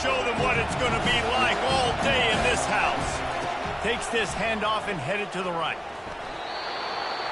show them what it's going to be like all day in this house. Takes this handoff and headed to the right.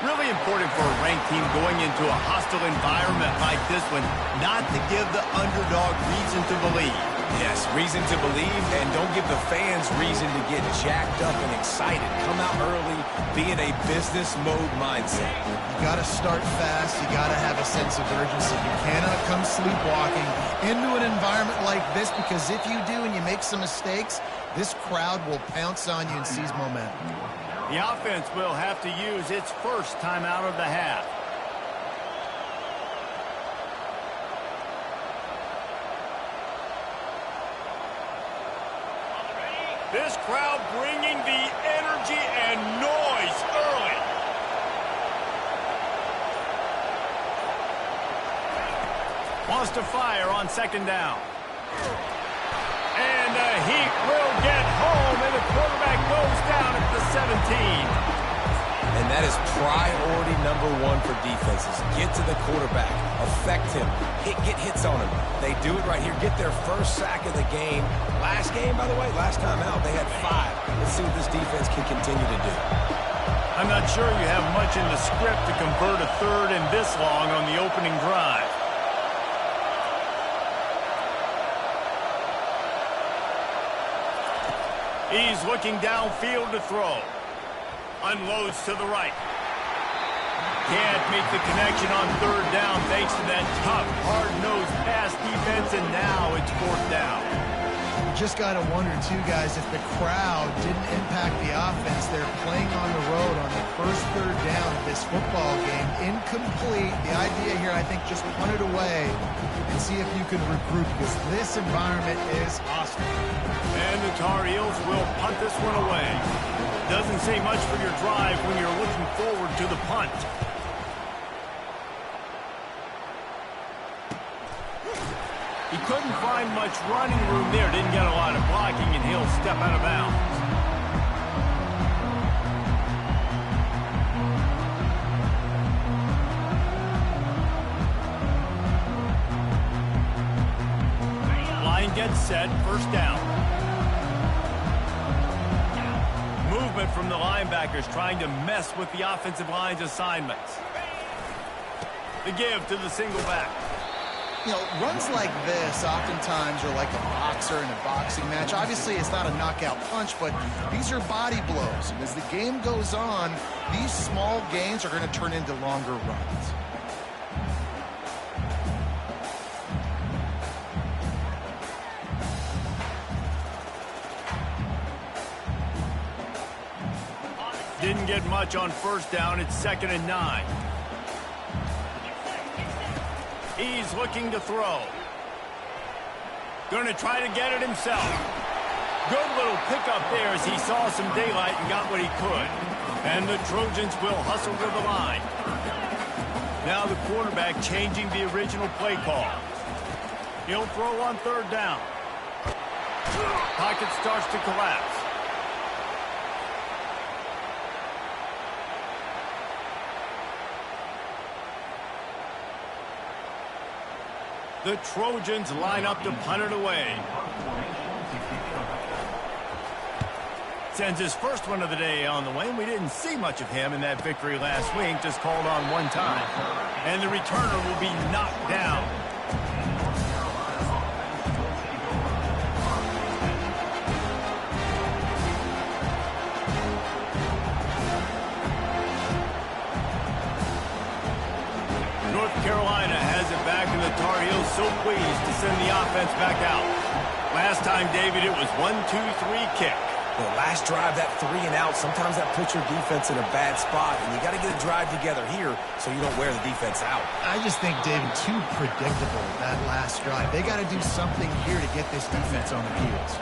Really important for a ranked team going into a hostile environment like this one, not to give the underdog reason to believe. Yes, reason to believe, and don't give the fans reason to get jacked up and excited. Come out early, be in a business mode mindset. You got to start fast. You got to have a sense of urgency. You cannot come sleepwalking into an environment like this, because if you do and you make some mistakes, this crowd will pounce on you and seize momentum. The offense will have to use its first timeout of the half. This crowd bringing the energy and noise early. Wants to fire on second down. And the Heat will get home, and the quarterback goes down at the 17. And that is priority number one for defenses. Get to the quarterback. Affect him. Get hits on him. They do it right here. Get their first sack of the game. Last game, by the way, last time out, they had 5. Let's see what this defense can continue to do. I'm not sure you have much in the script to convert a third and this long on the opening drive. He's looking downfield to throw. Unloads to the right. Can't make the connection on third down thanks to that tough, hard-nosed pass defense, and now it's fourth down. You just got to wonder, too, guys, if the crowd didn't impact the offense. They're playing on the road on the first third down of this football game. Incomplete. The idea here, I think, just punt it away and see if you can regroup, because this environment is hostile. And the Tar Heels will punt this one away. Doesn't say much for your drive when you're looking forward to the punt. He couldn't find much running room there. Didn't get a lot of blocking, and he'll step out of bounds. Line gets set, first down. Movement from the linebackers trying to mess with the offensive line's assignments. The give to the single back. You know, runs like this oftentimes are like a boxer in a boxing match. Obviously, it's not a knockout punch, but these are body blows. And as the game goes on, these small gains are going to turn into longer runs. Didn't get much on first down. It's 2nd and 9. He's looking to throw. Going to try to get it himself. Good little pickup there as he saw some daylight and got what he could. And the Trojans will hustle to the line. Now the quarterback changing the original play call. He'll throw on third down. Pocket starts to collapse. The Trojans line up to punt it away. Sends his first one of the day on the way. We didn't see much of him in that victory last week, just called on one time. And the returner will be knocked down. North Carolina has it back, and the Tar Heels so pleased to send the offense back out. Last time, David, it was 1-2-3 kick. Well, last drive, that 3 and out, sometimes that puts your defense in a bad spot, and you got to get a drive together here so you don't wear the defense out. I just think, David, too predictable, that last drive. They got to do something here to get this defense on their heels.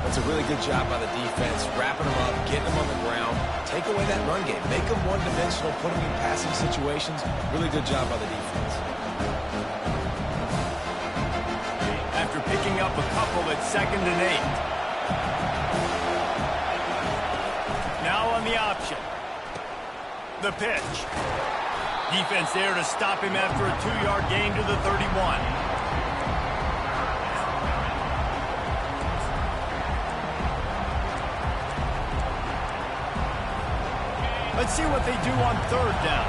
That's a really good job by the defense, wrapping them up, getting them on the ground, take away that run game, make them one-dimensional, put them in passing situations. Really good job by the defense. After picking up a couple at 2nd and 8. Now on the option. The pitch. Defense there to stop him after a 2-yard gain to the 31. Let's see what they do on third down.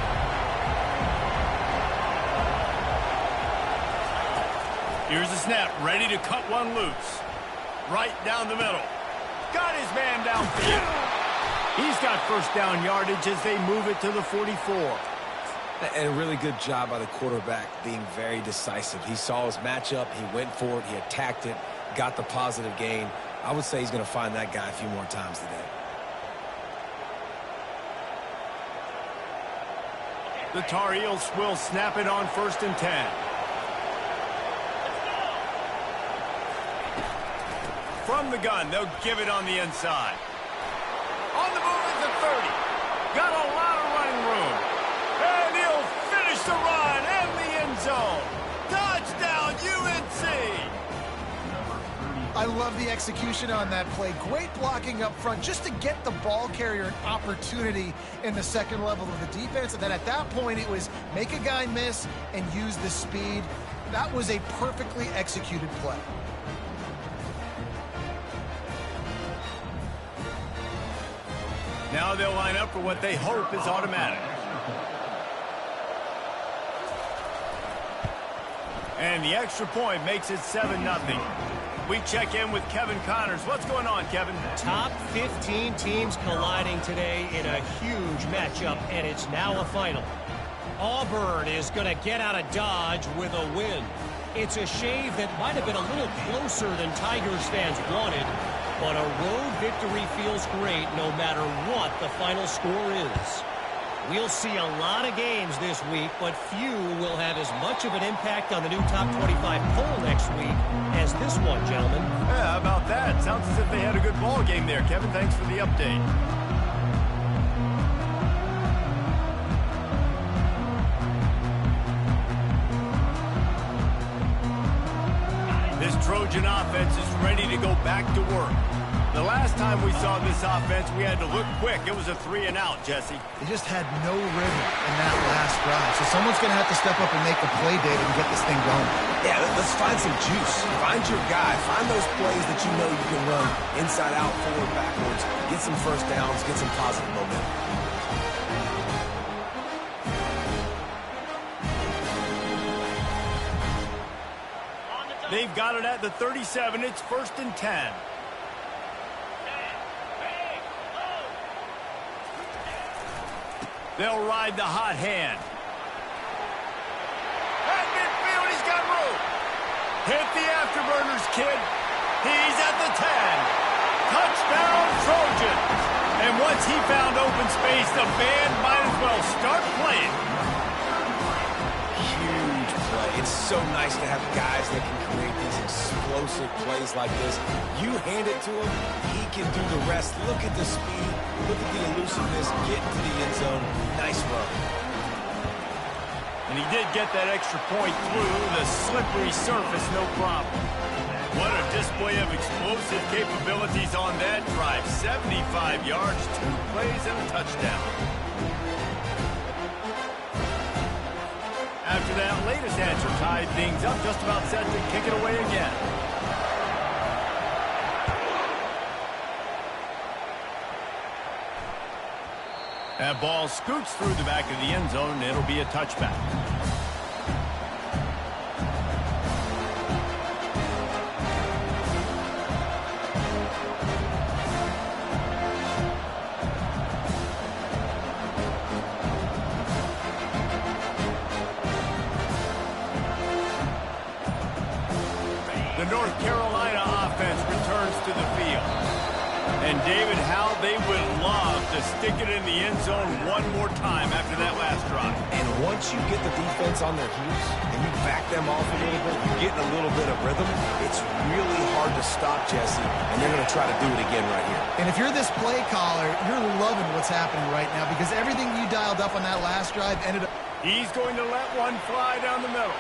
Here's the snap, ready to cut one loose. Right down the middle. Got his man downfield. He's got first down yardage as they move it to the 44. And a really good job by the quarterback being very decisive. He saw his matchup, he went for it, he attacked it, got the positive gain. I would say he's going to find that guy a few more times today. The Tar Heels will snap it on 1st and 10. From the gun, they'll give it on the inside. On the move at the 30. Got a lot of running room. And he'll finish the run and the end zone. Touchdown, UNC! I love the execution on that play. Great blocking up front just to get the ball carrier an opportunity in the second level of the defense. And then at that point, it was make a guy miss and use the speed. That was a perfectly executed play. Now they'll line up for what they hope is automatic. And the extra point makes it 7-0. We check in with Kevin Connors. What's going on, Kevin? Top 15 teams colliding today in a huge matchup, and it's now a final. Auburn is going to get out of Dodge with a win. It's a shave that might have been a little closer than Tigers fans wanted, but a road victory feels great no matter what the final score is. We'll see a lot of games this week, but few will have as much of an impact on the new top 25 poll next week as this one, gentlemen. Yeah, how about that? Sounds as if they had a good ball game there. Kevin, thanks for the update. This Trojan offense is ready to go back to work. The last time we saw this offense, we had to look quick. It was a 3-and-out, Jesse. They just had no rhythm in that last drive. So someone's going to have to step up and make a play, David, and get this thing going. Yeah, let's find some juice. Find your guy. Find those plays that you know you can run inside out, forward, backwards. Get some first downs. Get some positive momentum. They've got it at the 37. It's 1st and 10. They'll ride the hot hand. At midfield, he's got room. Hit the afterburners, kid. He's at the 10. Touchdown, Trojans. And once he found open space, the band might as well start playing. Huge play. It's so nice to have guys that can create these explosive plays like this. You hand it to him, he can do the rest. Look at the speed. Look at the elusiveness. Get to the end zone. Nice run. And he did get that extra point through the slippery surface, no problem. What a display of explosive capabilities on that drive. 75 yards, 2 plays, and a touchdown. After that latest answer tied things up, just about set to kick it away again. That ball scoots through the back of the end zone, and it'll be a touchback. The North Carolina offense returns to the field. And David, how they would love to stick it in the end zone one more time after that last drive. And once you get the defense on their heels and you back them off a little bit, you're getting a little bit of rhythm, it's really hard to stop, Jesse, and they're going to try to do it again right here. And if you're this play caller, you're loving what's happening right now because everything you dialed up on that last drive ended up... He's going to let one fly down the middle.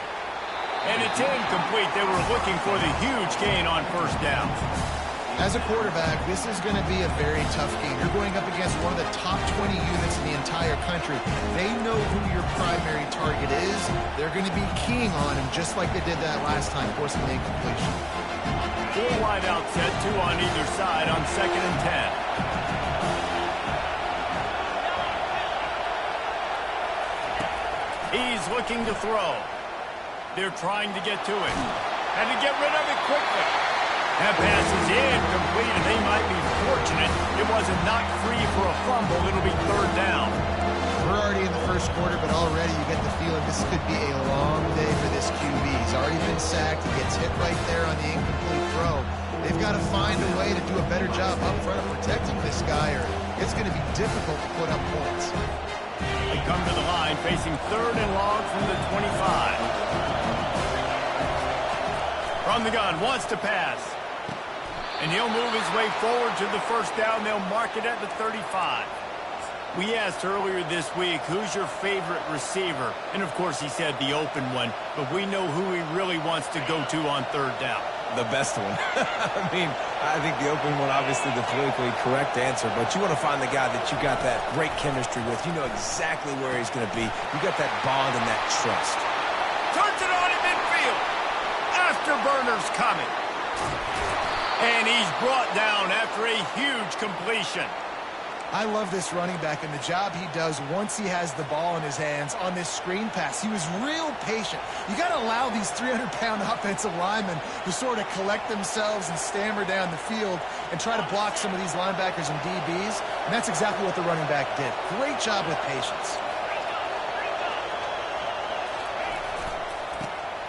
And it's incomplete. They were looking for the huge gain on first down. As a quarterback, this is going to be a very tough game. You're going up against one of the top 20 units in the entire country. They know who your primary target is. They're going to be keying on him just like they did that last time, forcing the incompletion. 4 wide out set, 2 on either side on 2nd and 10. He's looking to throw. They're trying to get to it. And to get rid of it quickly. That pass is incomplete, and they might be fortunate it wasn't knocked free for a fumble. It'll be third down. We're already in the first quarter, but already you get the feeling this could be a long day for this QB. He's already been sacked. He gets hit right there on the incomplete throw. They've got to find a way to do a better job up front of protecting this guy, or it's going to be difficult to put up points. They come to the line facing third and long from the 25. From the gun, wants to pass. And he'll move his way forward to the first down. They'll mark it at the 35. We asked earlier this week, who's your favorite receiver? And, of course, he said the open one. But we know who he really wants to go to on third down. The best one. I mean, I think the open one, obviously the politically correct answer, but you want to find the guy that you got that great chemistry with. You know exactly where he's going to be. You got that bond and that trust. Turns it on in midfield. Afterburner's coming. And he's brought down after a huge completion. I love this running back and the job he does once he has the ball in his hands on this screen pass. He was real patient. You got to allow these 300-pound offensive linemen to sort of collect themselves and stammer down the field and try to block some of these linebackers and DBs. And that's exactly what the running back did. Great job with patience.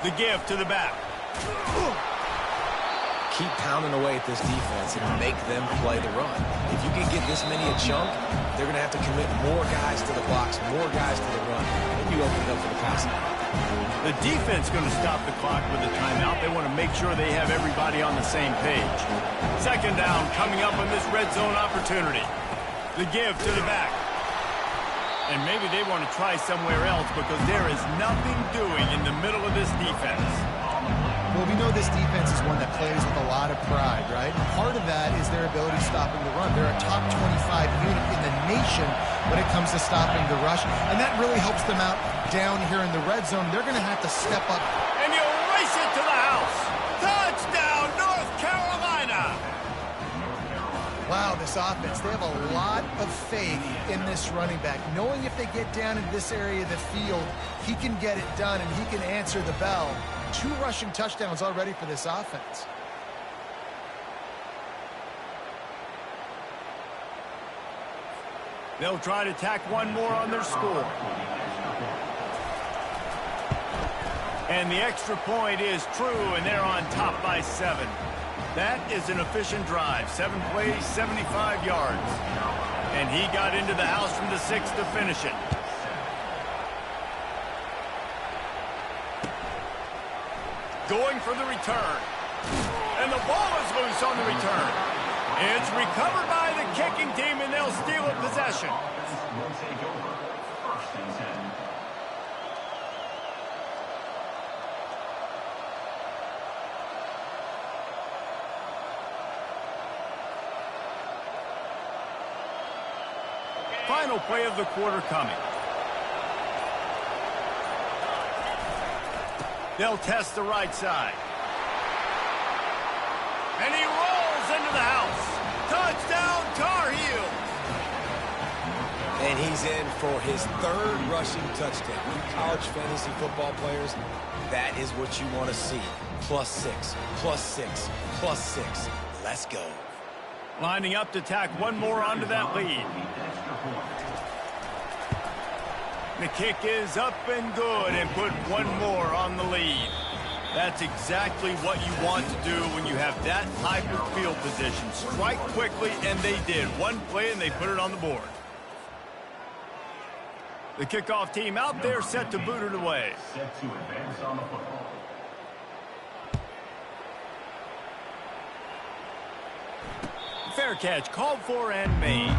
The give to the back. Keep pounding away at this defense and make them play the run. If you can get this many a chunk, they're going to have to commit more guys to the blocks, more guys to the run, and you open it up for the passing. The defense going to stop the clock with a timeout. They want to make sure they have everybody on the same page. Second down coming up on this red zone opportunity. The give to the back. And maybe they want to try somewhere else because there is nothing doing in the middle of this defense. Well, we know this defense is one that plays with a lot of pride, right? And part of that is their ability stopping the run. They're a top 25 unit in the nation when it comes to stopping the rush, and that really helps them out down here in the red zone. They're going to have to step up. And he'll race it to the house. Touchdown, North Carolina! Wow, this offense, they have a lot of faith in this running back, knowing if they get down into this area of the field, he can get it done and he can answer the bell. 2 rushing touchdowns already for this offense. They'll try to tack one more on their score. And the extra point is true, and they're on top by 7. That is an efficient drive. 7 plays, 75 yards. And he got into the house from the 6 to finish it. Going for the return. And the ball is loose on the return. It's recovered by the kicking team, and they'll steal a possession. Will take over. First and 10. Final play of the quarter coming. They'll test the right side. And he rolls into the house. Touchdown, Tar Heels. And he's in for his 3rd rushing touchdown. You college fantasy football players, that is what you want to see. +6, +6, +6. Let's go. Lining up to tack one more onto that lead. The kick is up and good and put one more on the lead. That's exactly what you want to do when you have that type of field position. Strike quickly, and they did. One play, and they put it on the board. The kickoff team out there set to boot it away. Set to advance on the football. Fair catch called for and made.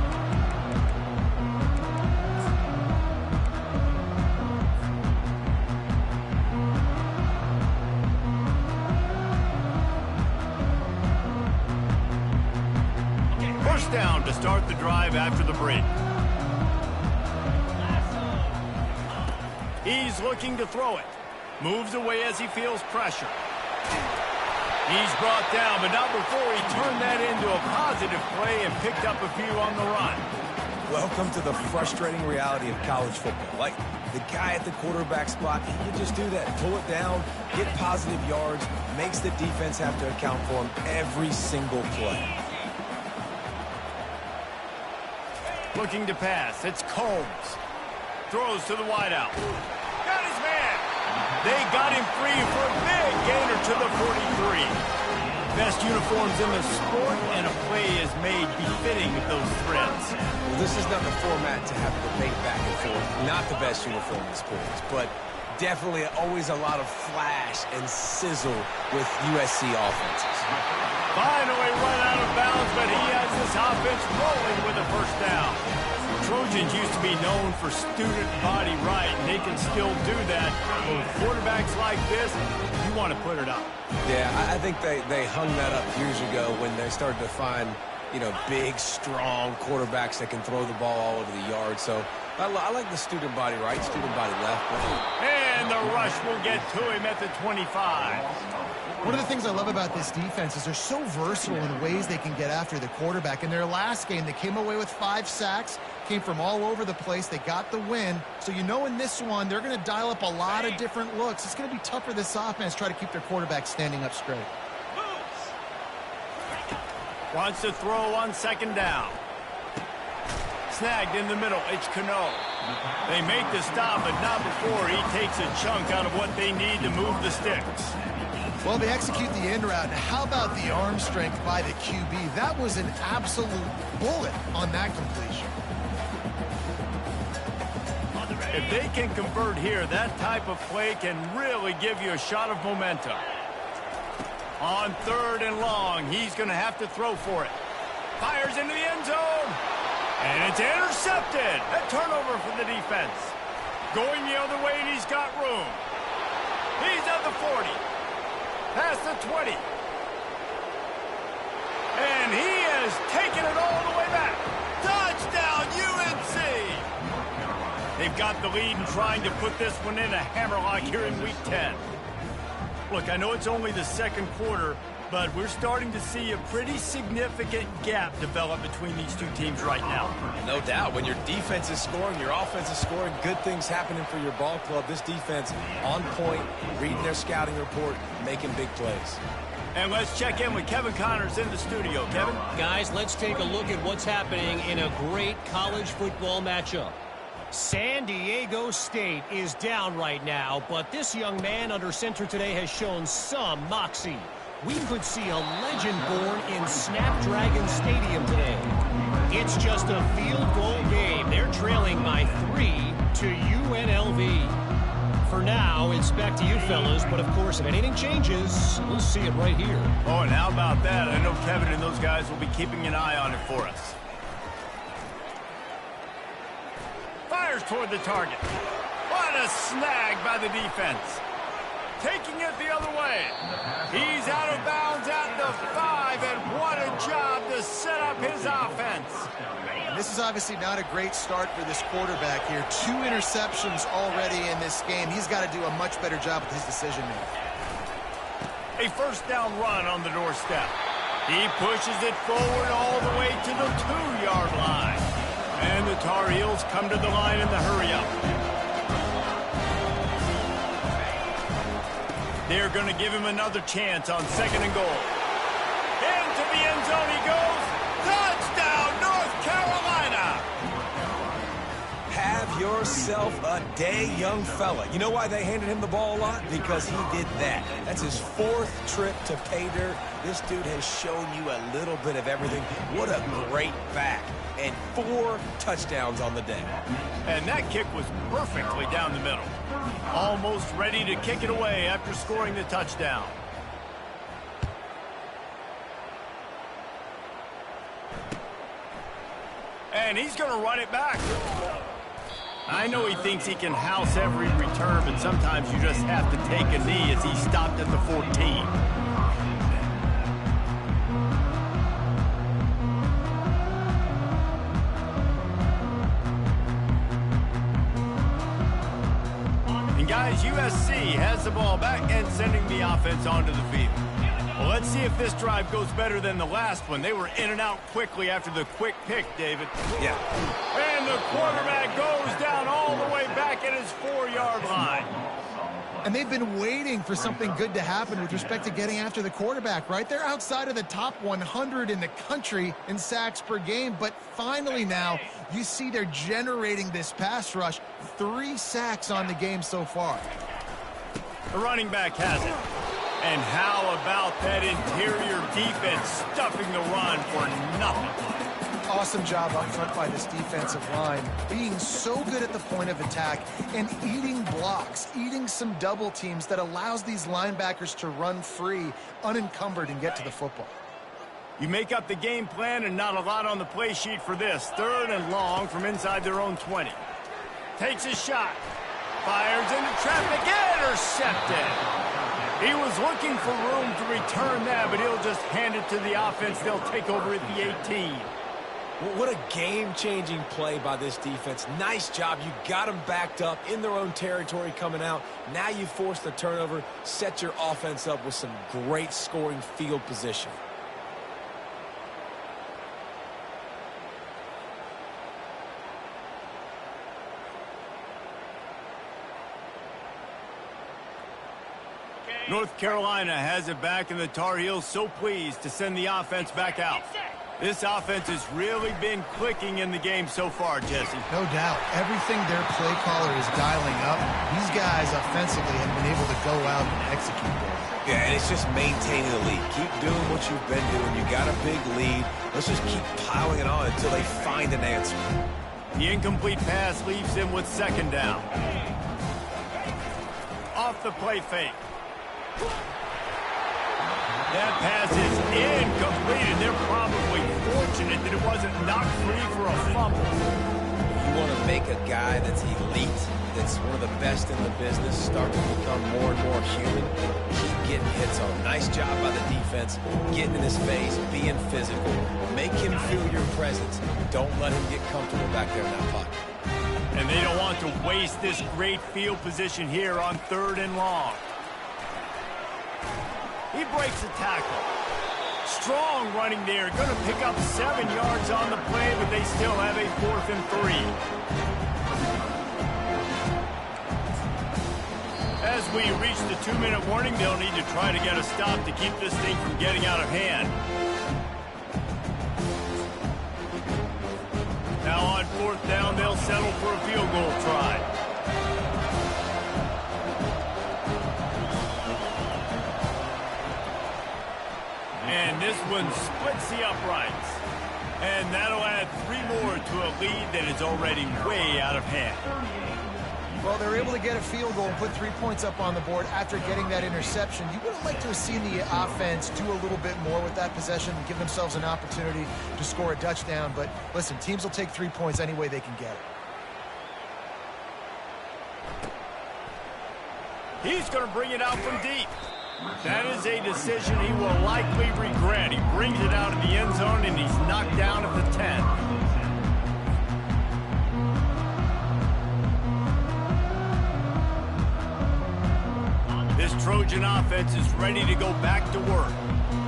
First down to start the drive after the break. He's looking to throw it. Moves away as he feels pressure. He's brought down, but not before he turned that into a positive play and picked up a few on the run. Welcome to the frustrating reality of college football. Like, the guy at the quarterback spot, he can just do that. Pull it down, get positive yards, makes the defense have to account for him every single play. Looking to pass. It's Combs. Throws to the wideout. Got his man. They got him free for a big gainer to the 43. Best uniforms in the sport, and a play is made befitting of those threads. Well, this is not the format to have a debate back and forth. Not the best uniform in sports, but definitely always a lot of flash and sizzle with USC offenses. Finally run out of bounds, but he has this offense rolling with a first down. Trojans used to be known for student body right, and they can still do that. But with quarterbacks like this, you want to put it up. Yeah, I think they hung that up years ago when they started to find, you know, big, strong quarterbacks that can throw the ball all over the yard. So I like the student body right, student body left. And the rush will get to him at the 25. One of the things I love about this defense is they're so versatile in ways they can get after the quarterback. In their last game, they came away with 5 sacks, came from all over the place. They got the win. So you know in this one, they're going to dial up a lot of different looks. It's going to be tough for this offense to try to keep their quarterback standing up straight. Wants to throw on second down. Snagged in the middle. It's Cano. They make the stop, but not before he takes a chunk out of what they need to move the sticks. Well, they execute the end route. How about the arm strength by the QB? That was an absolute bullet on that completion. If they can convert here, that type of play can really give you a shot of momentum. On 3rd and long, he's going to have to throw for it. Fires into the end zone. And it's intercepted. A turnover for the defense. Going the other way, and he's got room. He's at the 40. Past the 20. And he has taken it all the way back. Touchdown, UNC! They've got the lead and trying to put this one in a hammerlock here in Week 10. Look, I know it's only the second quarter, but we're starting to see a pretty significant gap develop between these two teams right now. No doubt. When your defense is scoring, your offense is scoring, good things happening for your ball club. This defense on point, reading their scouting report, making big plays. And let's check in with Kevin Connors in the studio. Kevin? Guys, let's take a look at what's happening in a great college football matchup. San Diego State is down right now, but this young man under center today has shown some moxie. We could see a legend born in Snapdragon Stadium today. It's just a field goal game. They're trailing by 3 to UNLV. For now, it's back to you fellas, but of course, if anything changes, we'll see it right here. Oh, and how about that? I know Kevin and those guys will be keeping an eye on it for us. Fires toward the target. What a snag by the defense. Taking it the other way. He's out of bounds at the 5, and what a job to set up his offense. And this is obviously not a great start for this quarterback here. 2 interceptions already in this game. He's got to do a much better job with his decision-making. A first down run on the doorstep. He pushes it forward all the way to the 2-yard line. And the Tar Heels come to the line in the hurry-up. They're going to give him another chance on 2nd and goal. Into the end zone he goes. Touchdown, North Carolina! Have yourself a day, young fella. You know why they handed him the ball a lot? Because he did that. That's his 4th trip to pay dirt. This dude has shown you a little bit of everything. What a great back. And 4 touchdowns on the day. And that kick was perfectly down the middle. Almost ready to kick it away after scoring the touchdown. And he's going to run it back. I know he thinks he can house every return, but sometimes you just have to take a knee as he stopped at the 14. Guys, USC has the ball back and sending the offense onto the field. Well, let's see if this drive goes better than the last one. They were in and out quickly after the quick pick, David. Yeah. And the quarterback goes down all the way back at his 4-yard line. And they've been waiting for something good to happen with respect to getting after the quarterback, right? They're outside of the top 100 in the country in sacks per game, but finally now you see they're generating this pass rush. 3 sacks on the game so far. The running back has it. And how about that interior defense stuffing the run for nothing? Awesome job up front by this defensive line, being so good at the point of attack and eating blocks, eating some double teams that allows these linebackers to run free, unencumbered, and get to the football. You make up the game plan and not a lot on the play sheet for this. 3rd and long from inside their own 20. Takes a shot. Fires into traffic. Intercepted. He was looking for room to return that, but he'll just hand it to the offense. They'll take over at the 18. What a game-changing play by this defense. Nice job. You got them backed up in their own territory coming out. Now you force the turnover, set your offense up with some great scoring field position. North Carolina has it back, and the Tar Heels so pleased to send the offense back out. This offense has really been clicking in the game so far, Jesse. No doubt. Everything their play caller is dialing up, these guys offensively have been able to go out and execute there. Yeah, and it's just maintaining the lead. Keep doing what you've been doing. You got a big lead. Let's just keep piling it on until they find an answer. The incomplete pass leaves them with 2nd down. Off the play fake. That pass is incomplete, and they're probably fortunate that it wasn't knocked free for a fumble. You want to make a guy that's elite, that's one of the best in the business, start to become more and more human. Keep getting hits on. Nice job by the defense, getting in his face, being physical. Make him feel your presence. Don't let him get comfortable back there in that pocket. And they don't want to waste this great field position here on 3rd and long. He breaks a tackle. Strong running there. Going to pick up 7 yards on the play, but they still have a 4th and 3. As we reach the 2-minute warning, they'll need to try to get a stop to keep this thing from getting out of hand. Now on 4th down, they'll settle for a field goal try. And this one splits the uprights. And that'll add 3 more to a lead that is already way out of hand. Well, they're able to get a field goal and put 3 points up on the board after getting that interception. You would have liked to have seen the offense do a little bit more with that possession and give themselves an opportunity to score a touchdown. But listen, teams will take 3 points any way they can get it. He's going to bring it out from deep. That is a decision he will likely regret. He brings it out of the end zone, and he's knocked down at the 10. This Trojan offense is ready to go back to work.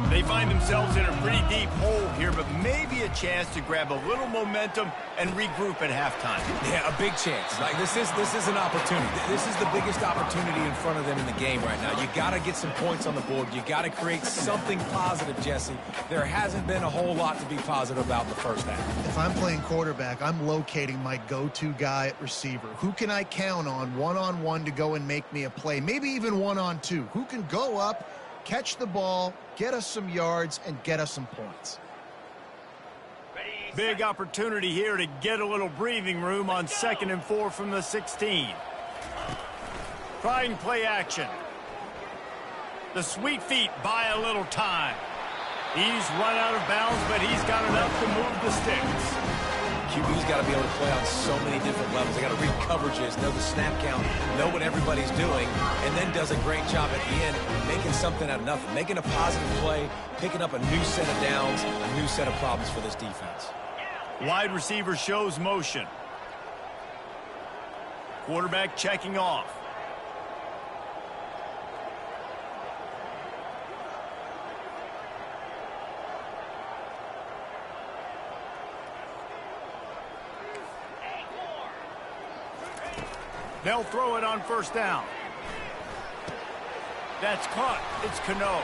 They find themselves in a pretty deep hole here, but maybe a chance to grab a little momentum and regroup at halftime. Yeah, a big chance. Like this is an opportunity. This is the biggest opportunity in front of them in the game right now. You got to get some points on the board. You got to create something positive, Jesse. There hasn't been a whole lot to be positive about in the first half. If I'm playing quarterback, I'm locating my go-to guy at receiver. Who can I count on one-on-one to go and make me a play? Maybe even one-on-two. Who can go up, catch the ball, get us some yards, and get us some points? Big opportunity here to get a little breathing room on 2nd and 4 from the 16. Trying play action. The sweet feet buy a little time. He's run out of bounds, but he's got enough to move the sticks. QB's got to be able to play on so many different levels. They got to read coverages, know the snap count, know what everybody's doing, and then does a great job at the end making something out of nothing, making a positive play, picking up a new set of downs, a new set of problems for this defense. Wide receiver shows motion. Quarterback checking off. They'll throw it on first down. That's caught. It's Cano.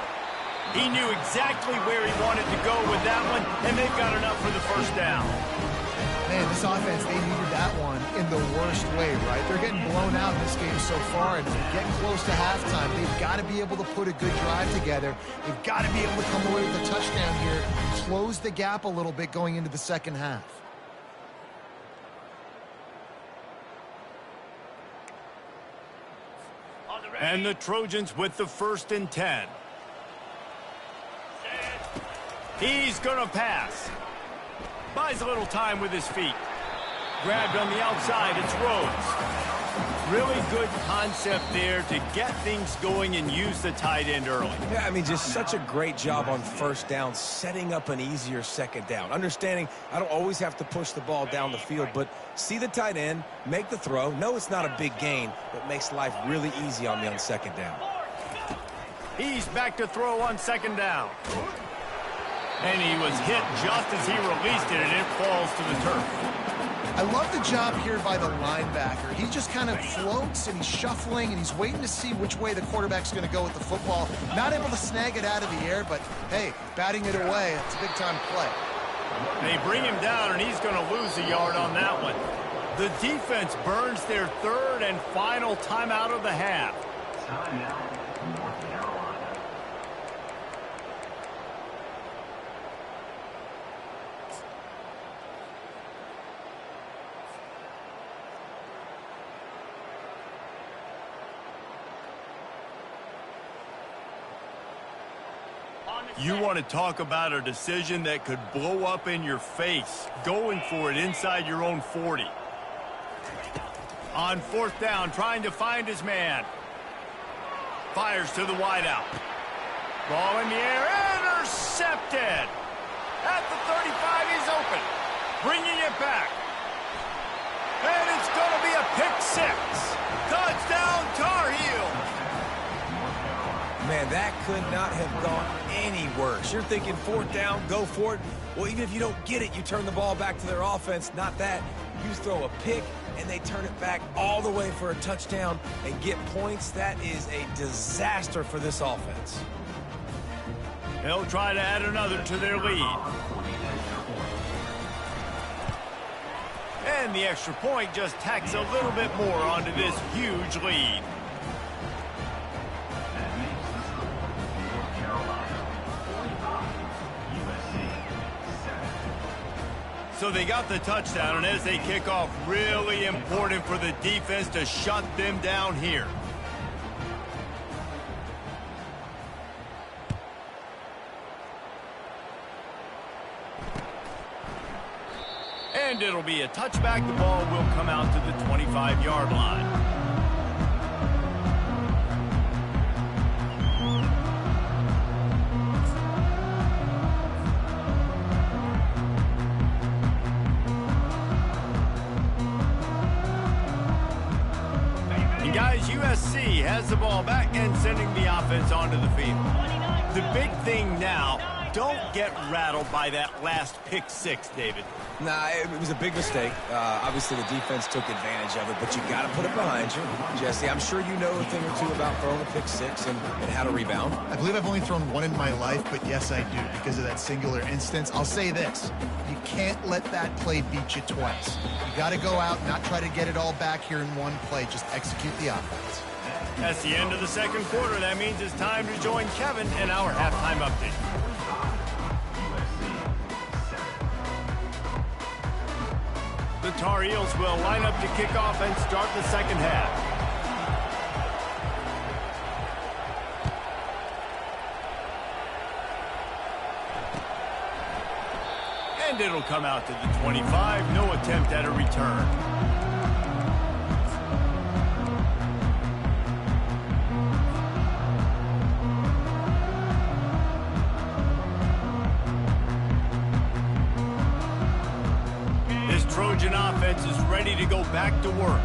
He knew exactly where he wanted to go with that one, and they've got enough for the first down. Man, this offense, they needed that one in the worst way, right? They're getting blown out in this game so far, and to get close to halftime, they've got to be able to put a good drive together. They've got to be able to come away with a touchdown here, close the gap a little bit going into the second half. And the Trojans with the 1st and 10. He's going to pass. Buys a little time with his feet. Grabbed on the outside. It's Rhodes. Really good concept there to get things going and use the tight end early. Yeah, I mean, just such a great job on first down, setting up an easier second down. Understanding I don't always have to push the ball down the field, but see the tight end, make the throw. No, it's not a big gain, but makes life really easy on me on second down. He's back to throw on second down. And he was hit just as he released it, and it falls to the turf. I love the job here by the linebacker. He just kind of floats, and he's shuffling, and he's waiting to see which way the quarterback's going to go with the football. Not able to snag it out of the air, but, hey, batting it away, it's a big-time play. They bring him down, and he's going to lose a yard on that one. The defense burns their 3rd and final timeout of the half. Timeout, North Carolina. You want to talk about a decision that could blow up in your face, going for it inside your own 40. On 4th down, trying to find his man. Fires to the wideout. Ball in the air, intercepted. At the 35, he's open. Bringing it back. And it's going to be a pick 6. Touchdown, Tar Heels. Man, that could not have gone any worse. You're thinking 4th down, go for it. Well, even if you don't get it, you turn the ball back to their offense. Not that. You throw a pick, and they turn it back all the way for a touchdown and get points. That is a disaster for this offense. They'll try to add another to their lead. And the extra point just tacks a little bit more onto this huge lead. So they got the touchdown, and as they kick off, really important for the defense to shut them down here. And it'll be a touchback. The ball will come out to the 25-yard line. Guys, USC has the ball back and sending the offense onto the field. The big thing now, don't get rattled by that last pick 6, David. Nah, it was a big mistake. Obviously, the defense took advantage of it, but you got to put it behind you. Jesse, I'm sure you know a thing or two about throwing a pick 6 and how to rebound. I believe I've only thrown one in my life, but yes, I do, because of that singular instance. I'll say this. You can't let that play beat you twice. You got to go out, not try to get it all back here in one play. Just execute the offense. That's the end of the second quarter. That means it's time to join Kevin in our halftime update. The Tar Heels will line up to kick off and start the second half. And it'll come out to the 25. No attempt at a return. Trojan offense is ready to go back to work.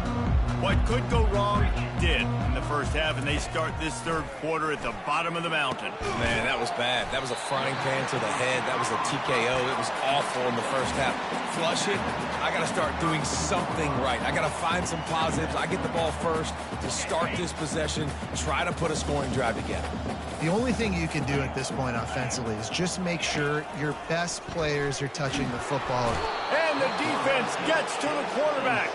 What could go wrong did in the first half, and they start this third quarter at the bottom of the mountain. Man, that was bad. That was a frying pan to the head. That was a TKO. It was awful in the first half. Flush it. I got to start doing something right. I got to find some positives. I get the ball first to start this possession, try to put a scoring drive together. The only thing you can do at this point offensively is just make sure your best players are touching the football. And the defense gets to the quarterback.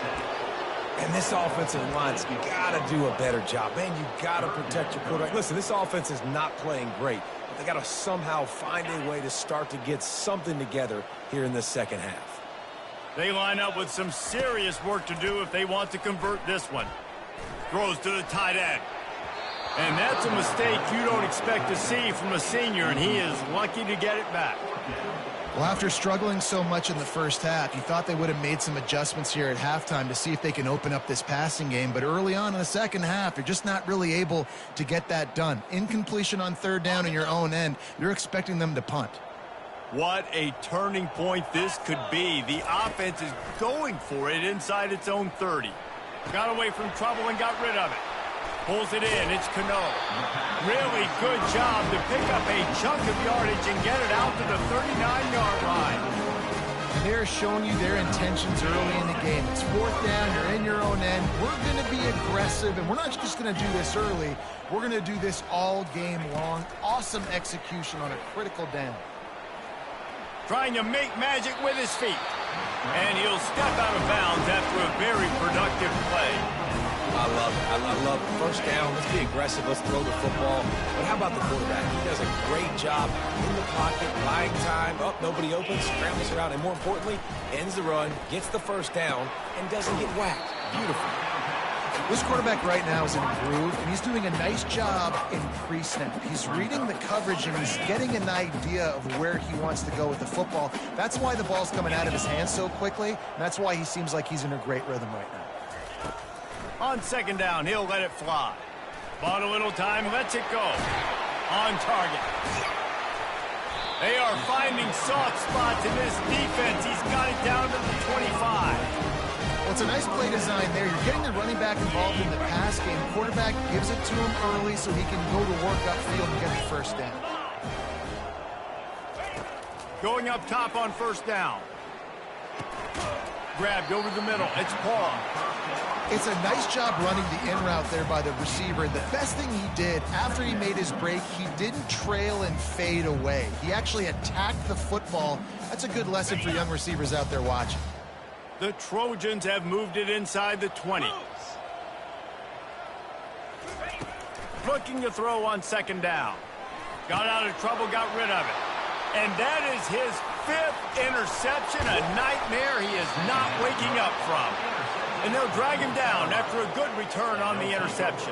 And this offensive line's got to do a better job. Man, you got to protect your quarterback. Listen, this offense is not playing great, but they got to somehow find a way to start to get something together here in this second half. They line up with some serious work to do if they want to convert this one. Throws to the tight end. And that's a mistake you don't expect to see from a senior, and he is lucky to get it back. Well, after struggling so much in the first half, you thought they would have made some adjustments here at halftime to see if they can open up this passing game. But early on in the second half, you're just not really able to get that done. Incompletion on third down in your own end, you're expecting them to punt. What a turning point this could be. The offense is going for it inside its own 30. Got away from trouble and got rid of it. Pulls it in. It's Cano. Really good job to pick up a chunk of yardage and get it out to the 39-yard line. And they're showing you their intentions early in the game. It's fourth down. You're in your own end. We're going to be aggressive, and we're not just going to do this early. We're going to do this all game long. Awesome execution on a critical down. Trying to make magic with his feet. And he'll step out of bounds after a very productive play. I love it. I love it. First down, let's be aggressive. Let's throw the football. But how about the quarterback? He does a great job in the pocket, buying time. Oh, nobody opens, scrambles around, and more importantly, ends the run, gets the first down, and doesn't get whacked. Beautiful. This quarterback right now is in a groove, and he's doing a nice job in pre-snap. He's reading the coverage, and he's getting an idea of where he wants to go with the football. That's why the ball's coming out of his hands so quickly, and that's why he seems like he's in a great rhythm right now. On second down, he'll let it fly. Bought a little time, lets it go. On target. They are finding soft spots in this defense. He's got it down to the 25. Well, it's a nice play design there. You're getting the running back involved in the pass game. Quarterback gives it to him early so he can go to work upfield and get the first down. Going up top on first down. Grabbed over the middle. It's Paul. It's a nice job running the in route there by the receiver. The best thing he did after he made his break, he didn't trail and fade away. He actually attacked the football. That's a good lesson for young receivers out there watching. The Trojans have moved it inside the 20. Looking to throw on second down. Got out of trouble, got rid of it. And that is his 5th interception, a nightmare he is not waking up from. And they'll drag him down after a good return on the interception.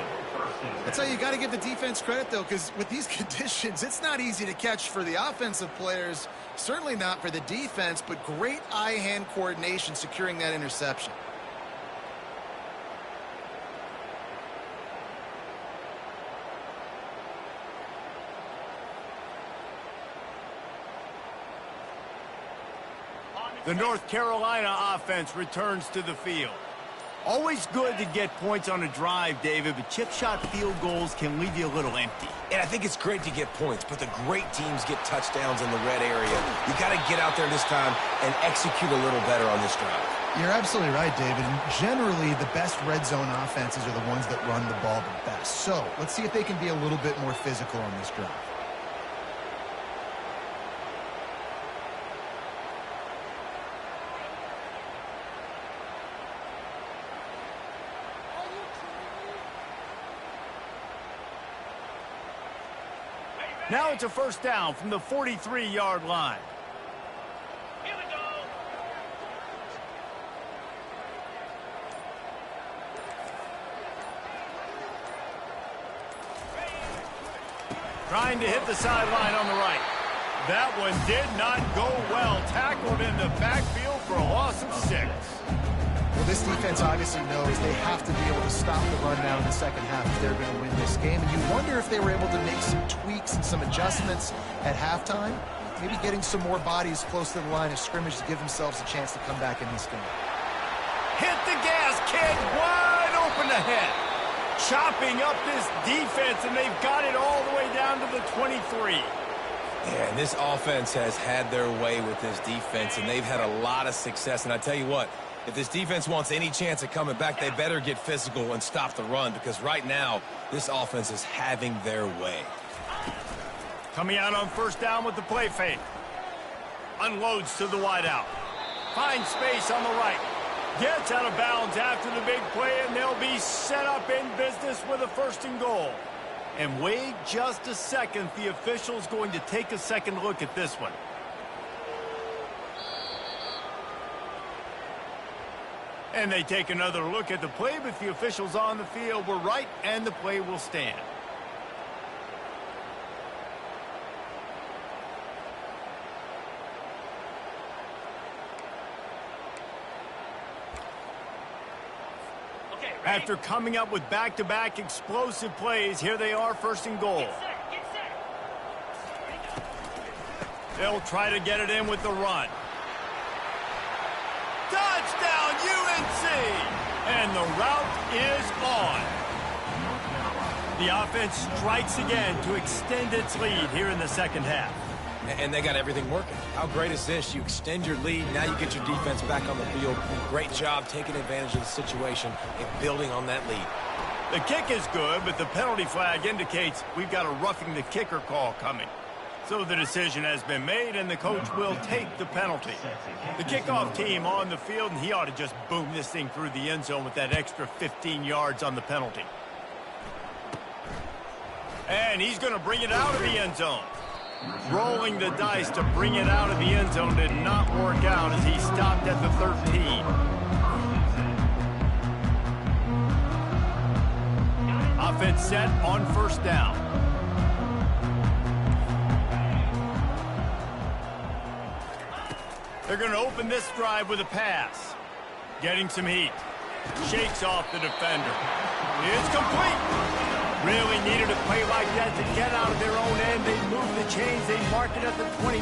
That's how you got to give the defense credit, though, because with these conditions, it's not easy to catch for the offensive players, certainly not for the defense, but great eye-hand coordination securing that interception. The North Carolina offense returns to the field. Always good to get points on a drive, David, but chip shot field goals can leave you a little empty. And I think it's great to get points, but the great teams get touchdowns in the red area. You got to get out there this time and execute a little better on this drive. You're absolutely right, David. And generally, the best red zone offenses are the ones that run the ball the best. So let's see if they can be a little bit more physical on this drive. Now it's a first down from the 43-yard line. Here we go. Trying to hit the sideline on the right. That one did not go well. Tackled in the backfield for a loss of 6. Well, this defense obviously knows they have to be able to stop the run now in the second half if they're going to win this game. And you wonder if they were able to make some tweaks and some adjustments at halftime, maybe getting some more bodies close to the line of scrimmage to give themselves a chance to come back in this game. Hit the gas, kid. Wide open open ahead. Chopping up this defense, and they've got it all the way down to the 23. Yeah, and this offense has had their way with this defense, and they've had a lot of success. And I tell you what, if this defense wants any chance of coming back, they better get physical and stop the run, because right now, this offense is having their way. Coming out on first down with the play fake. Unloads to the wideout. Finds space on the right. Gets out of bounds after the big play, and they'll be set up in business with a 1st and goal. And wait just a second. The official's going to take a second look at this one. And they take another look at the play, but the officials on the field were right, and the play will stand. After coming up with back-to-back explosive plays, here they are, 1st and goal. They'll try to get it in with the run. Touchdown, UNC! And the route is on. The offense strikes again to extend its lead here in the 2nd half. And they got everything working. How great is this? You extend your lead, now you get your defense back on the field. Great job taking advantage of the situation and building on that lead. The kick is good, but the penalty flag indicates we've got a roughing the kicker call coming. So the decision has been made, and the coach will take the penalty. The kickoff team on the field, and he ought to just boom this thing through the end zone with that extra 15 yards on the penalty. And he's going to bring it out of the end zone. Rolling the dice to bring it out of the end zone did not work out as he stopped at the 13. Offense set on 1st down. They're going to open this drive with a pass. Getting some heat. Shakes off the defender. It's complete. Really needed a play like that to get out of their own end. They move the chains. They mark it at the 29.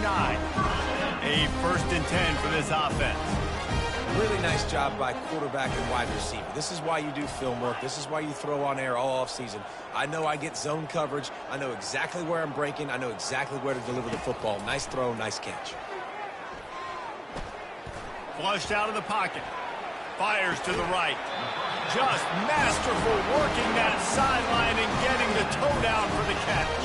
A 1st and 10 for this offense. Really nice job by quarterback and wide receiver. This is why you do film work. This is why you throw on air all offseason. I know I get zone coverage. I know exactly where I'm breaking. I know exactly where to deliver the football. Nice throw, nice catch. Flushed out of the pocket. Fires to the right. Just masterful working that sideline and getting the toe down for the catch.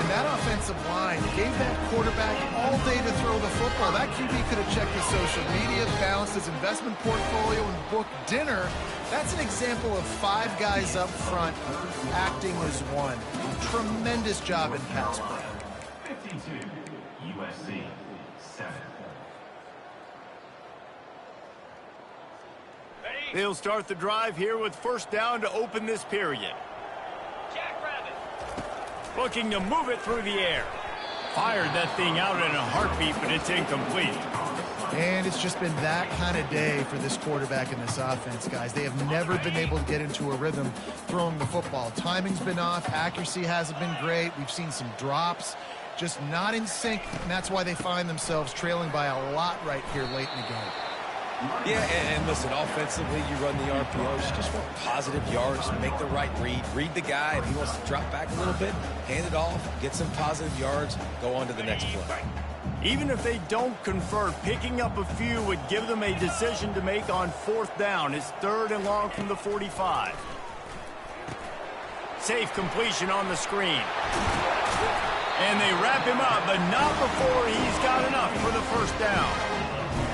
And that offensive line gave that quarterback all day to throw the football. That QB could have checked his social media, balanced his investment portfolio, and booked dinner. That's an example of 5 guys up front acting as one. Tremendous job in pass play. 52, USC, 7. They'll start the drive here with 1st down to open this period. Looking to move it through the air. Fired that thing out in a heartbeat, but it's incomplete. And it's just been that kind of day for this quarterback and this offense, guys. They have never been able to get into a rhythm throwing the football. Timing's been off. Accuracy hasn't been great. We've seen some drops. Just not in sync, and that's why they find themselves trailing by a lot right here late in the game. Yeah, and listen, offensively, you run the RPOs. You just want positive yards, make the right read. Read the guy. If he wants to drop back a little bit, hand it off, get some positive yards, go on to the next play. Even if they don't convert, picking up a few would give them a decision to make on 4th down. It's 3rd and long from the 45. Safe completion on the screen. And they wrap him up, but not before he's got enough for the 1st down.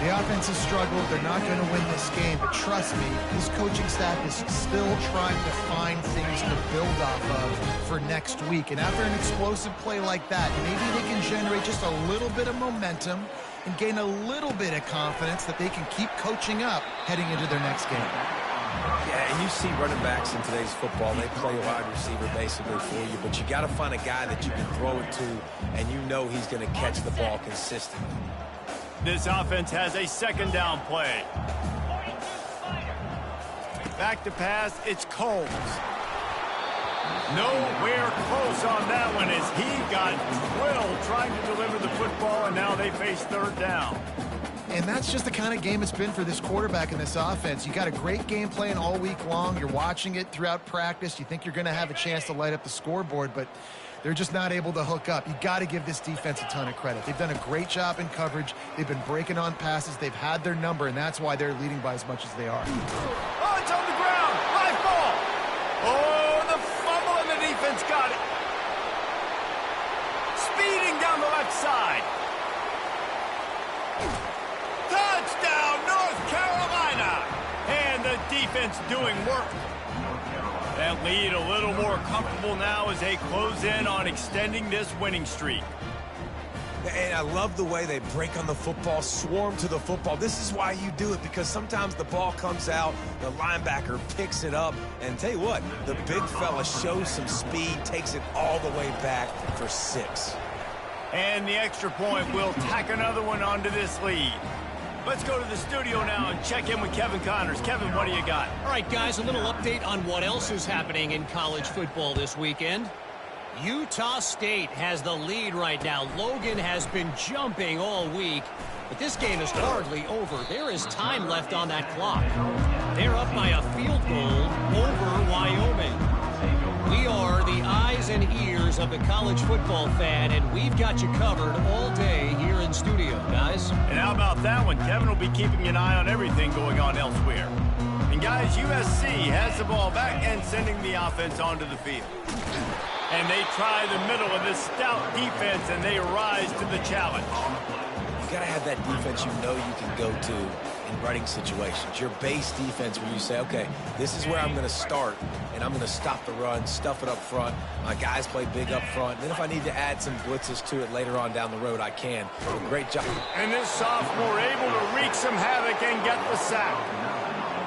The offense has struggled. They're not going to win this game, but trust me, this coaching staff is still trying to find things to build off of for next week. And after an explosive play like that, maybe they can generate just a little bit of momentum and gain a little bit of confidence that they can keep coaching up heading into their next game. Yeah, and you see running backs in today's football, they play a wide receiver basically for you, but you got to find a guy that you can throw it to, and you know he's going to catch the ball consistently. This offense has a 2nd down play. Back to pass, it's Combs. Nowhere close on that one as he got drilled trying to deliver the football, and now they face 3rd down. And that's just the kind of game it's been for this quarterback and this offense. You got a great game plan all week long. You're watching it throughout practice. You think you're going to have a chance to light up the scoreboard, but they're just not able to hook up. You got to give this defense a ton of credit. They've done a great job in coverage. They've been breaking on passes. They've had their number, and that's why they're leading by as much as they are. Oh, it's on the ground. Live ball. Oh, the fumble, and the defense got it. Speeding down the left side. Touchdown, North Carolina! And the defense doing work. That lead a little more comfortable now as they close in on extending this winning streak. And I love the way they break on the football, swarm to the football. This is why you do it, because sometimes the ball comes out, the linebacker picks it up, and tell you what, the big fella shows some speed, takes it all the way back for 6. And the extra point will tack another one onto this lead. Let's go to the studio now and check in with Kevin Connors. Kevin, what do you got? All right, guys, a little update on what else is happening in college football this weekend. Utah State has the lead right now. Logan has been jumping all week, but this game is hardly over. There is time left on that clock. They're up by a field goal over Wyoming. We are the eyes and ears of the college football fan, and we've got you covered all day here in studio, guys. And how about that one? Kevin will be keeping an eye on everything going on elsewhere. And guys, USC has the ball back and sending the offense onto the field. And they try the middle of this stout defense, and they rise to the challenge. You got to have that defense you know you can go to in running situations. Your base defense where you say, okay, this is where I'm going to start, and I'm going to stop the run, stuff it up front. My guys play big up front. Then if I need to add some blitzes to it later on down the road, I can. So great job. And this sophomore able to wreak some havoc and get the sack.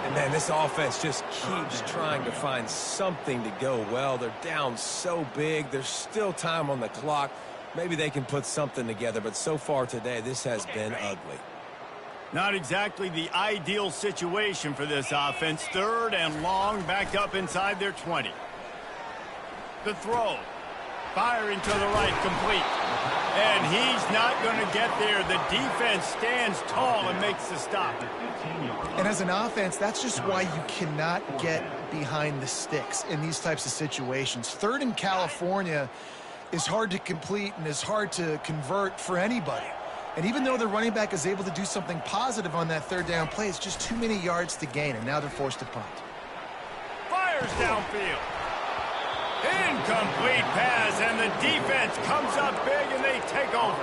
And man, this offense just keeps trying to find something to go well. They're down so big. There's still time on the clock. Maybe they can put something together, but so far today, this has been ugly. Not exactly the ideal situation for this offense. 3rd and long, back up inside their 20. The throw. Firing to the right, complete. And he's not going to get there. The defense stands tall and makes the stop. And as an offense, that's just why you cannot get behind the sticks in these types of situations. 3rd in California is hard to complete and is hard to convert for anybody. And even though the running back is able to do something positive on that 3rd down play, it's just too many yards to gain, and now they're forced to punt. Fires downfield. Incomplete pass, and the defense comes up big, and they take over.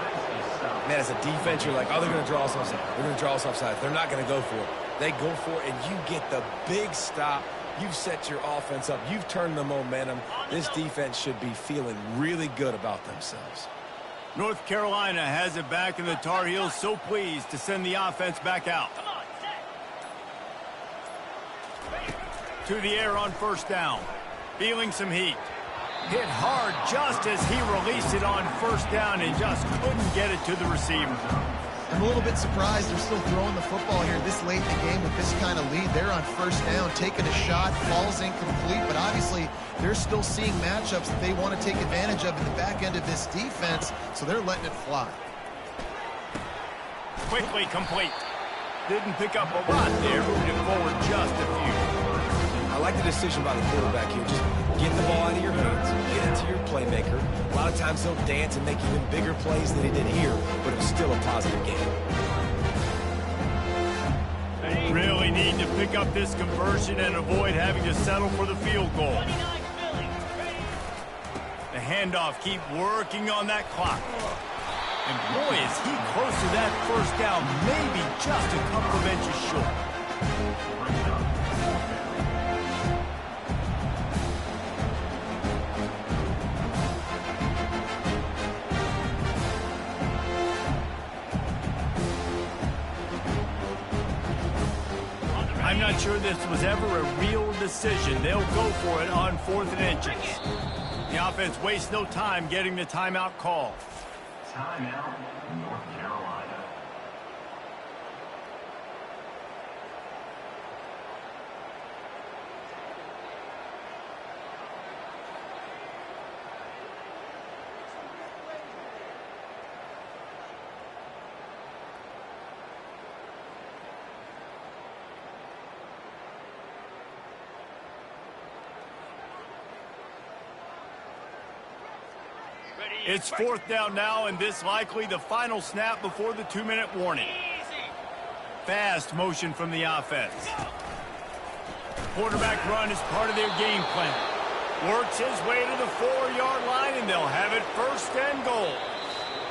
Man, as a defense, you're like, oh, they're going to draw us offside. They're going to draw us offside. They're not going to go for it. They go for it, and you get the big stop. You've set your offense up. You've turned the momentum. This defense should be feeling really good about themselves. North Carolina has it back, and the Tar Heels so pleased to send the offense back out. To the air on 1st down. Feeling some heat. Hit hard just as he released it on 1st down and just couldn't get it to the receiver. I'm a little bit surprised they're still throwing the football here this late in the game with this kind of lead. They're on 1st down, taking a shot, falls incomplete, but obviously they're still seeing matchups that they want to take advantage of in the back end of this defense, so they're letting it fly. Quickly complete. Didn't pick up a lot there, moving it forward just a few. I like the decision by the quarterback here. Just get the ball out of your hands, get it to your playmaker. A lot of times he'll dance and make even bigger plays than he did here, but it was still a positive game. They really need to pick up this conversion and avoid having to settle for the field goal. The handoff, keep working on that clock. And boy, is he close to that 1st down, maybe just a couple of inches short. I'm not sure this was ever a real decision. They'll go for it on 4th and inches. The offense wastes no time getting the timeout call. Timeout, North Carolina. It's 4th down now, and this likely the final snap before the 2-minute warning. Fast motion from the offense. Quarterback run is part of their game plan. Works his way to the 4-yard line, and they'll have it 1st and goal.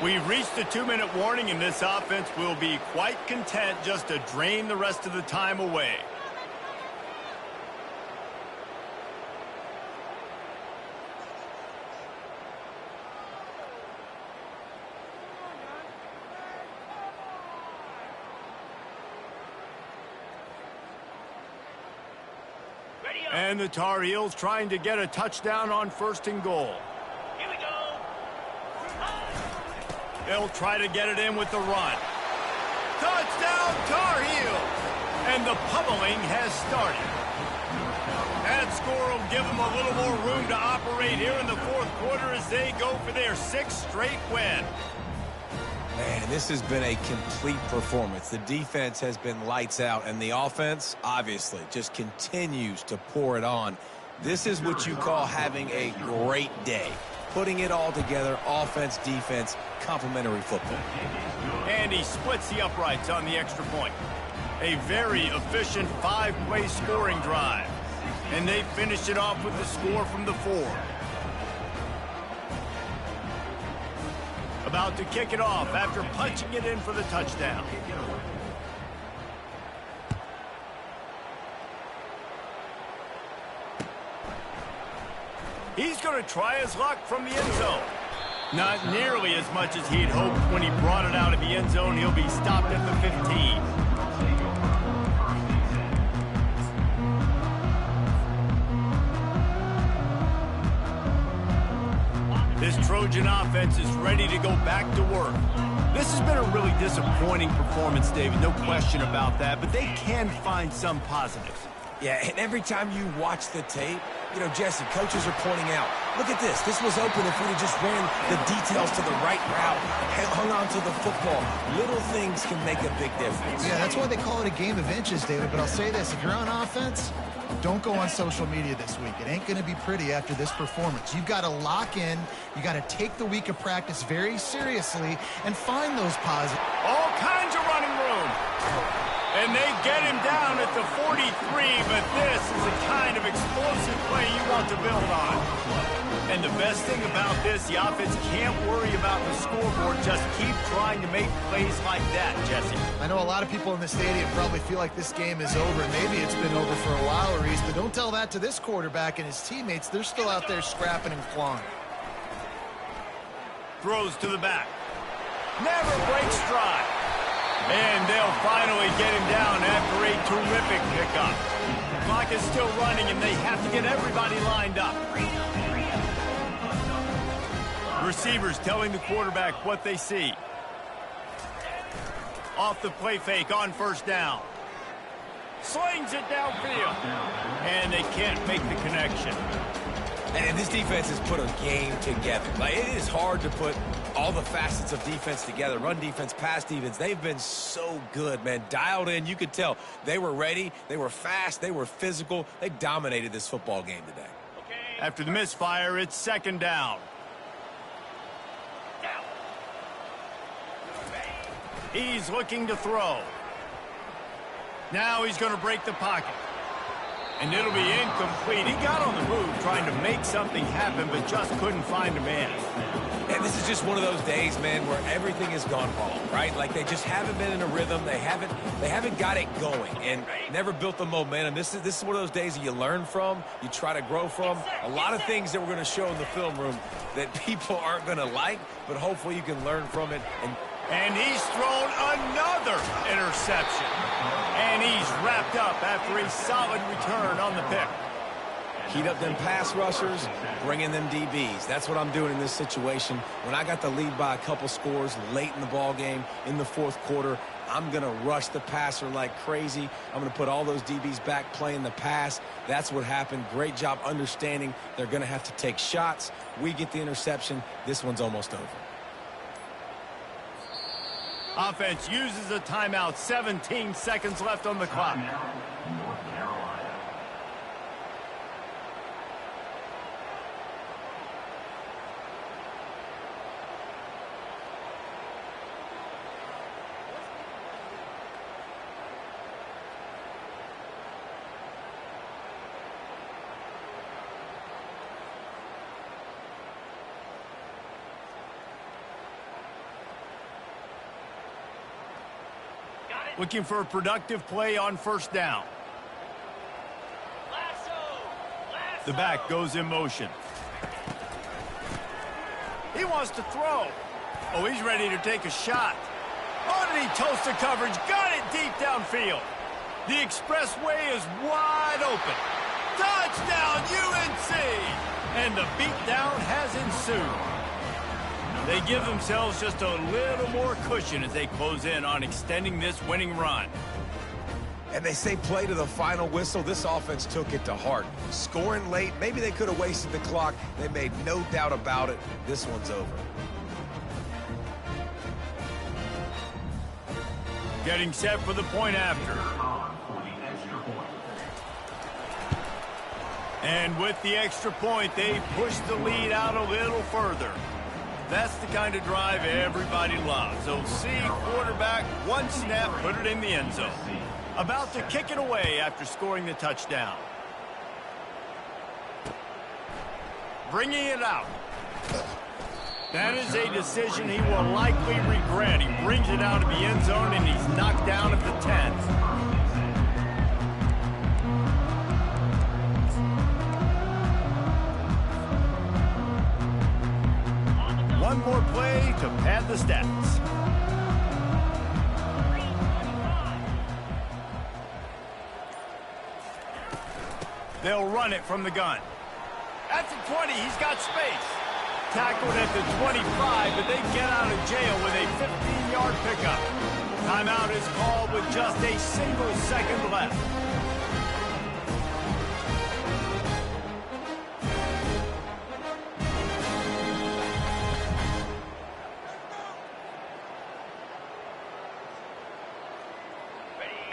We've reached the 2-minute warning, and this offense will be quite content just to drain the rest of the time away. And the Tar Heels trying to get a touchdown on 1st and goal. Here we go. They'll try to get it in with the run. Touchdown, Tar Heels! And the pummeling has started. That score will give them a little more room to operate here in the 4th quarter as they go for their 6th straight win. Man, this has been a complete performance. The defense has been lights out, and the offense, obviously, just continues to pour it on. This is what you call having a great day. Putting it all together, offense, defense, complementary football. And he splits the uprights on the extra point. A very efficient 5-play scoring drive. And they finished it off with the score from the 4. About to kick it off after punching it in for the touchdown. He's going to try his luck from the end zone. Not nearly as much as he'd hoped when he brought it out of the end zone. He'll be stopped at the 15. This Trojan offense is ready to go back to work. This has been a really disappointing performance, David, no question about that, but they can find some positives. Yeah, and every time you watch the tape, you know, Jesse, coaches are pointing out, look at this. This was open if we'd have just ran the details to the right route, hung on to the football. Little things can make a big difference. Yeah, that's why they call it a game of inches, David. But I'll say this, if you're on offense, don't go on social media this week. It ain't going to be pretty after this performance. You've got to lock in. You got to take the week of practice very seriously and find those positives. All kinds of running room. And they get him down at the 43, but this is the kind of explosive play you want to build on. And the best thing about this, the offense can't worry about the scoreboard. Just keep trying to make plays like that, Jesse. I know a lot of people in the stadium probably feel like this game is over. Maybe it's been over for a while, Reese, but don't tell that to this quarterback and his teammates. They're still out there scrapping and clawing. Throws to the back. Never breaks stride. And they'll finally get him down after a terrific pickup. Clock is still running, and they have to get everybody lined up. Receivers telling the quarterback what they see. Off the play fake on 1st down. Slings it downfield. And they can't make the connection. And this defense has put a game together. Like, it is hard to put all the facets of defense together. Run defense, pass defense. They've been so good, man. Dialed in. You could tell they were ready. They were fast. They were physical. They dominated this football game today. After the misfire, it's 2nd down. He's looking to throw. Now he's going to break the pocket. And it'll be incomplete. He got on the move trying to make something happen, but just couldn't find a man. And this is just one of those days, man, where everything has gone wrong, right? Like, they just haven't been in a rhythm. They haven't got it going and never built the momentum. This is one of those days that you learn from, you try to grow from. A lot of things that we're going to show in the film room that people aren't going to like, but hopefully you can learn from it. And he's thrown another interception. And he's wrapped up after a solid return on the pick. Heat up them pass rushers, bring in them DBs. That's what I'm doing in this situation. When I got the lead by a couple scores late in the ball game, in the 4th quarter, I'm going to rush the passer like crazy. I'm going to put all those DBs back playing the pass. That's what happened. Great job understanding they're going to have to take shots. We get the interception. This one's almost over. Offense uses a timeout. 17 seconds left on the clock. North Carolina. Looking for a productive play on first down. The back goes in motion. He wants to throw. Oh, he's ready to take a shot. Oh, did he toast the coverage? Got it deep downfield. The expressway is wide open. Touchdown, UNC! And the beatdown has ensued. They give themselves just a little more cushion as they close in on extending this winning run. And they say play to the final whistle. This offense took it to heart. Scoring late, maybe they could have wasted the clock. They made no doubt about it. This one's over. Getting set for the point after. And with the extra point, they push the lead out a little further. That's the kind of drive everybody loves. So see quarterback, one snap, put it in the end zone. About to kick it away after scoring the touchdown. Bringing it out. That is a decision he will likely regret. He brings it out of the end zone and he's knocked down at the 10th. One more play to pad the stats. They'll run it from the gun. At the 20, he's got space. Tackled at the 25, but they get out of jail with a 15-yard pickup. Timeout is called with just a single second left.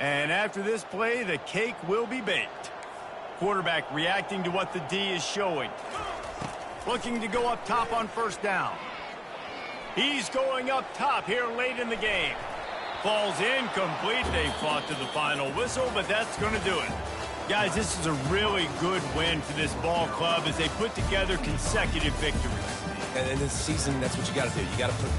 And after this play, the cake will be baked. Quarterback reacting to what the D is showing. Looking to go up top on first down. He's going up top here late in the game. Falls incomplete. They fought to the final whistle, but that's going to do it. Guys, this is a really good win for this ball club as they put together consecutive victories. And in this season, that's what you got to do. You got to put